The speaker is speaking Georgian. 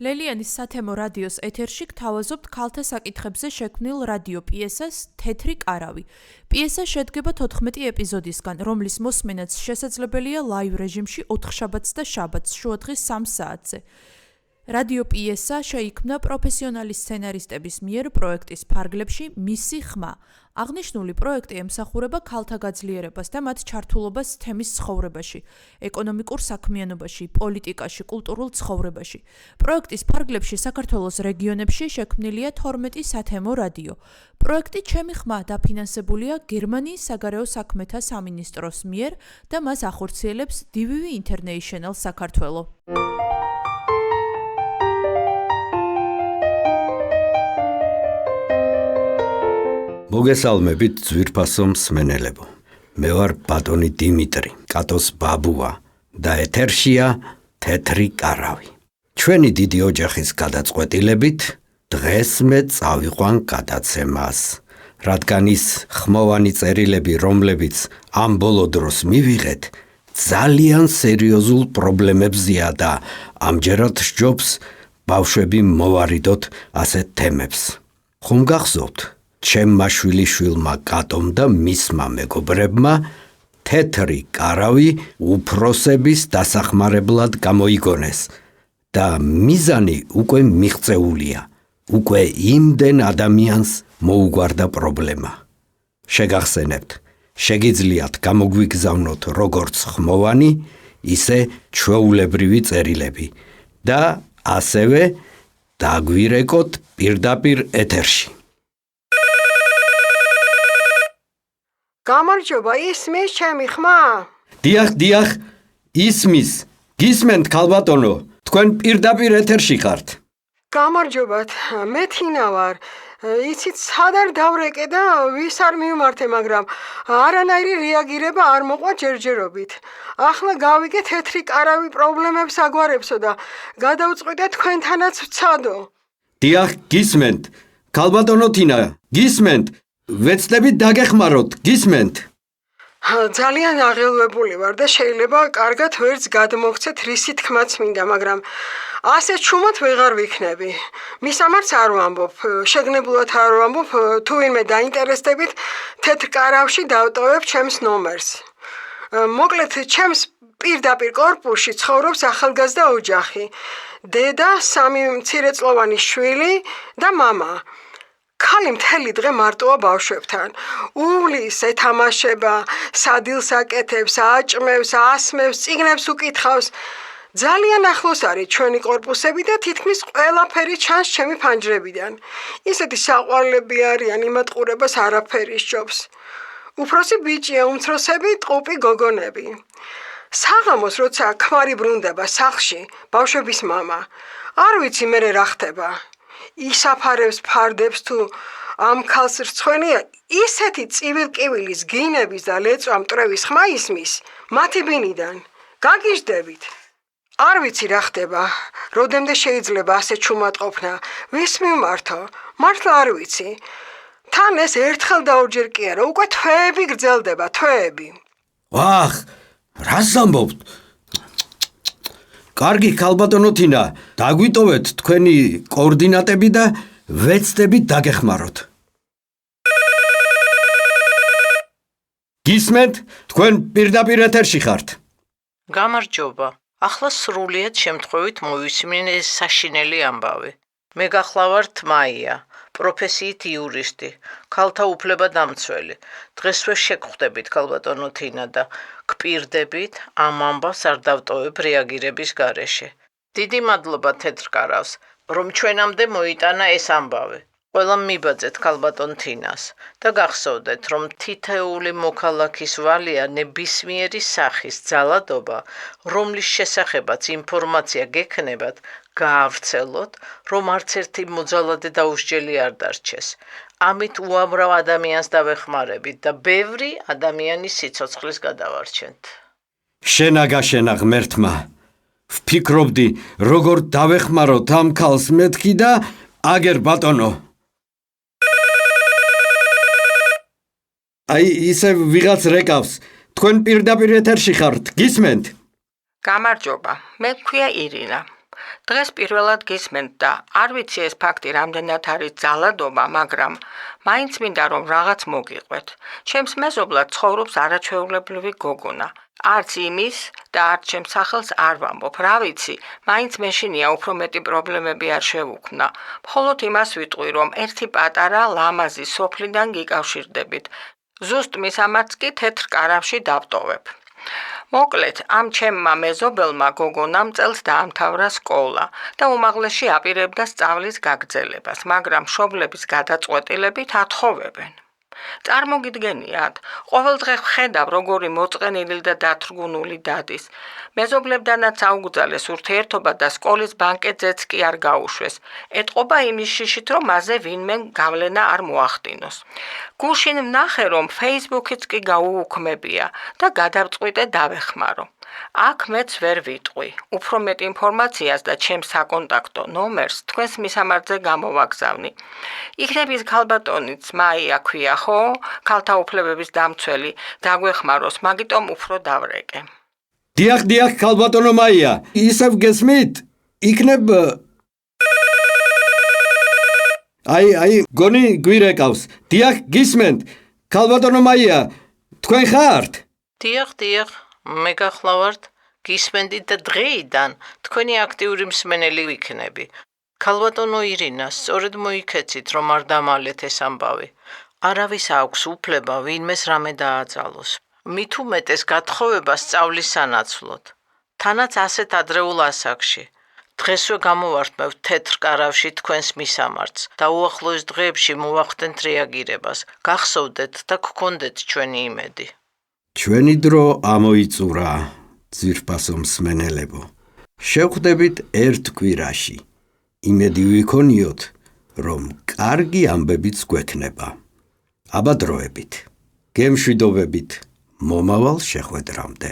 ლელიანის სათემო რადიოს ეთერში გთავაზობთ ქალთა საკითხებზე შექმნილ რადიო პიესას „თეთრი კარავი“. პიესა შედგება 14 ეპიზოდისგან, რომლის მოსმენაც შესაძლებელია ლაივ რეჟიმში 4 შაბათს და შაბათს შუადღის 3 საათზე. რადიო პიესა შეიქმნა პროფესიონალი სცენარისტების მიერ პროექტის ფარგლებში „მისი ხმა“. აღნიშნული პროექტი ემსახურება ქალთა გაძლიერებას და მათ ჩართულობას თემის ცხოვრებაში, ეკონომიკურ საქმიანობაში, პოლიტიკაში, კულტურულ ცხოვრებაში. პროექტის ფარგლებში საქართველოს რეგიონებში შექმნილია 12 სათემო რადიო. პროექტი „ჩემი ხმა“ დაფინანსებულია გერმანიის საგარეო საქმეთა სამინისტროს მიერ და მას ახორციელებს DVV International საქართველო. მოგესალმებით ძვირფასო მსმენელებო. მე ვარ ბატონი დიმიტრი, კატოს ბაბუა და ეთერშია თეთრი კარავი. ჩვენი დიდი ოჯახის გადაწყვეტილებით დღეს მე წავიყვან გადაცემას, რადგან ის ხმოვანი წერილები, რომლებიც ამ ბოლო დროს მივიღეთ, ძალიან სერიოზულ პრობლემებზეა და ამჯერად სჯობს ბავშვები მოვარიდოთ ასეთ თემებს. ხომ გახსოვთ? ჩემმა შვილიშვილმა კატომ და მისმა მეგობრებმა თეთრი კარავი უფროსების დასახმარებლად გამოიგონეს და მიზანი უკვე მიღწეულია. უკვე იმდენ ადამიანს მოუგვარდა პრობლემა. შეგახსენებთ, შეგიძლიათ გამოგვიგზავნოთ როგორც ხმოვანი, ისე ჩვეულებრივი წერილები და ასევე დაგვირეკოთ პირდაპირ ეთერში. გამარჯობა, ისმის ჩემი ხმა? დიახ, ისმის. გისმენთ ქალბატონო, თქვენ პირდაპირ ეთერში ხართ. გამარჯობათ, მე თინა ვარ. იცით, სად არ დავრეკე და ვის არ მივმართე, მაგრამ არანაირი რეაგირება არ მოყვა ჯერჯერობით. ახლა გავიგე თეთრი კარავი პრობლემებს აგვარებსო და გადავწყვიტე თქვენთანაც ვცადო. დიახ, გისმენთ. ქალბატონო თინა, გისმენთ. ვეცდებით დაგეხმაროთ, გისმენთ? ძალიან აღელვებული ვარ და შეიძლება კარგად ვერც გადმოგცეთ რისი თქმაც მინდა, მაგრამ ასე ჩუმად ვეღარ ვიქნები. მისამართს არ ვამბობ, შეგნებულად არ ვამბობ, თუ ვინმე დაინტერესდებით, თეთრ კარავში დავტოვებ ჩემს ნომერს. მოკლედ, ჩემს პირდაპირ კორპუსში ცხოვრობს ახალგაზრდა ოჯახი. დედა, 3 მცირეწლოვანი შვილი და მამა. ქალი მთელი დღე მარტოა ბავშვებთან. უვლის, ეთამაშება, სადილს აკეთებს, აჭმევს, ასმევს, წიგნებს უკითხავს. ძალიან ახლოს არის ჩვენი კორპუსები და თითქმის ყველაფერი ჩანს ჩემი ფანჯრებიდან. ისეთი საყვარლები არიან, იმათ ყურებას არაფერი სჯობს. უფროსი ბიჭია, უმცროსები ტყუპი გოგონები. საღამოს როცა ქმარი ბრუნდება სახლში, ბავშვების მამა, არ ვიცი მერე რა ხდება. ისაფარებს ფარდებს თუ ამ ქალს რცხვენია ისეთი წივილ-კივილის გინების და ლეწვა მტრევის ხმა ისმის მათი ბინიდან. გაგიჟდებით. არ ვიცი რა ხდება, როდემდე შეიძლება ასე ჩუმად ყოფნა, ვის მივმართო, მართლა არ ვიცი. თან ეს ერთხელ და ორჯერ კი არა, უკვე თვეები გრძელდება, თვეები. ვახ, რას ამბობთ? კარგი ქალბატონო თინა, დაგვიტოვეთ თქვენი კოორდინატები და ვეცდებით დაგეხმაროთ. გისმენთ, თქვენ პირდაპირ ეთერში ხართ. გამარჯობა. ახლა სრულიად შემთხვევით მოვისმინე საშინელი ამბავი. მე გახლავართ მაია, პროფესიით იურისტი, ქალთა უფლებადამცველი. დღესვე შეგხვდებით ქალბატონო თინა და გპირდებით ამ ამბავს არ დავტოვებ რეაგირების გარეშე. დიდი მადლობა თეთრ კარავს, რომ ჩვენამდე მოიტანა ეს ამბავი. ყველა მიბაძეთ ქალბატონ თინას და გახსოვდეთ, რომ თითეული მოქალაქის ვალია ნებისმიერი სახის ძალადობა, რომლის შესახებაც ინფორმაცია გექნებათ, გაავრცელოთ, რომ არც ერთი მოძალადე დაუსჯელი არ დარჩეს. ამით უამრავ ადამიანს დავეხმარებით და ბევრი ადამიანის სიცოცხლის გადავარჩენთ. შენაგაშენა ღმერთმა. ვფიქრობდი, როგორ დავეხმაროთ ამ ქალს მეთქი და აგერ ბატონო. აი, ისე ვიღაც რეკავს. თქვენ პირდაპირ ეთერში ხართ, გისმენთ? გამარჯობა, მე მქვია ირინა. დღეს პირველად გისმენთ და არ ვიცი ეს ფაქტი რამდენად არის ძალადობა, მაგრამ მაინც მინდა რომ რაღაც მოგიყვეთ. ჩემს მეზობლად ცხოვრობს არაჩვეულებრივი გოგონა. არც იმის და არც ჩემს სახელს არ ვამბობ. რა ვიცი, მაინც მეშინია უფრო მეტი პრობლემები არ შევუქმნა. მხოლოდ იმას ვიტყვი, რომ ერთი პატარა ლამაზი სოფლიდან გიკავშირდებით. ზუსტ მის ამაც კი თეთრ კარავში დავტოვებ. მოკლედ, ამ ჩემმა მეზობელმა გოგონამ წელს დაამთავრა სკოლა და უმაღლესში აპირებდა სწავლის გაგრძელებას, მაგრამ მშობლების გადაწყვეტილებით ათხოვებენ. წარმოგიდგენიათ, ყოველდღე ვხედავ, როგორი მოწყენილი და დათრგუნული დადის. მეზობლებდანაც აუგზალეს ურთიერთობა და სკოლის ბანკეტზეც კი არ გაუშვეს. ეტყობა იმის შიშით, რომ მასზე ვინმე გავლენა არ მოახდინოს. გუშინ ვნახე, რომ Facebook-იც კი გაუუქმებია და გადავწყვიტე დავეხმარო. აქ მეც ვერ ვიტყვი. უფრო მეტ ინფორმაციას და ჩემს საკონტაქტო ნომერს თქვენს მისამართზე გამოვაგზავნი. იქნების ქალბატონიც მაია ქვია, ხო? ქალთა უფლებების დამცველი, დაგვეხმაროს, მაგიტომ უფრო დავრეკე. დიახ, ქალბატონო მაია, ისევ გესმით? იქნებ აი, გონი გვირეკავს. დიახ, გისმენთ. ქალბატონო მაია, თქვენ ხართ? დიახ, მე გახლავართ, გისმენდით და დღეიდან თქვენი აქტიური მსმენელი ვიქნები. ქალბატონო ირინა, სწორედ მოიქეცით, რომ არ დამალეთ ეს ამბავი. არავის აქვს უფლება ვინმეს რამე დააძალოს. მით უმეტეს გათხოვება სწავლის სანაცვლოდ. თანაც ასეთ ადრეულ ასაკში. დღესვე გამოვართმევთ თეთრ კარავში თქვენს მისამართს და უახლოეს დღეებში მოვახდენთ რეაგირებას. გახსოვდეთ და გქონდეთ ჩვენი იმედი. ჩვენი დრო ამოიწურა, ძვირფასო მსმენელებო. შევხვდებით ერთ კვირაში. იმედი ვიქონიოთ, რომ კარგი ამბებიც გვექნება. აბა დროებით. გემშვიდობებით მომავალ შეხვედრამდე.